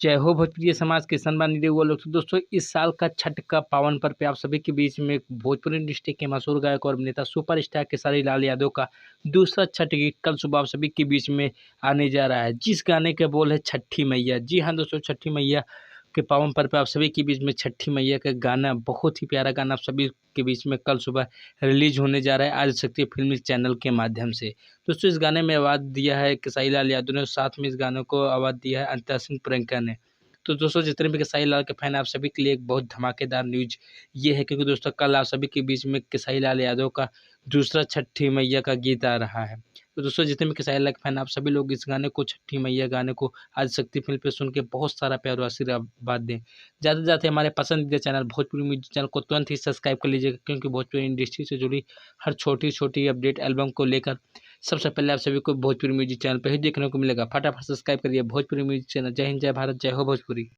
जय हो भोजपुरी समाज के सम्मानित वो लोग। तो दोस्तों, इस साल का छठ का पावन पर्व पे आप सभी के बीच में भोजपुरी इंडस्ट्री के मशहूर गायक और अभिनेता सुपरस्टार खेसारी लाल यादव का दूसरा छठ गीत कल सुबह आप सभी के बीच में आने जा रहा है, जिस गाने के बोल है छठी मैया। जी हाँ दोस्तों, छठी मैया के पावन पर्व पे आप सभी के बीच में छठी मैया का गाना, बहुत ही प्यारा गाना आप सभी के बीच में कल सुबह रिलीज होने जा रहा है आदिशक्ति फिल्मी चैनल के माध्यम से। दोस्तों, इस गाने में आवाज़ दिया है खेसारी लाल यादव ने, साथ में इस गाने को आवाज़ दिया है अनिता सिंह प्रियंका ने। तो दोस्तों, जितने भी खेसारी लाल के फैन हैं, आप सभी के लिए एक बहुत धमाकेदार न्यूज़ ये है, क्योंकि दोस्तों कल आप सभी के बीच में खेसारी लाल यादव का दूसरा छठी मैया का गीत आ रहा है। तो दोस्तों, जितने भी खेसारी लाल के फैन, आप सभी लोग इस गाने को, छठी मैया गाने को आदिशक्ति फिल्म पे सुन के बहुत सारा प्यार और आशीर्वाद दें। जाते जाते हमारे पसंदीदा चैनल भोजपुरी म्यूजिक चैनल को तुरंत ही सब्सक्राइब कर लीजिएगा, क्योंकि भोजपुरी इंडस्ट्री से जुड़ी हर छोटी छोटी अपडेट एल्बम को लेकर सबसे पहले आप सभी को भोजपुरी म्यूजिक चैनल पर ही देखने को मिलेगा। फटाफट सब्सक्राइब करिए भोजपुरी म्यूजिक चैनल। जय हिंद, जय भारत, जय हो भोजपुरी।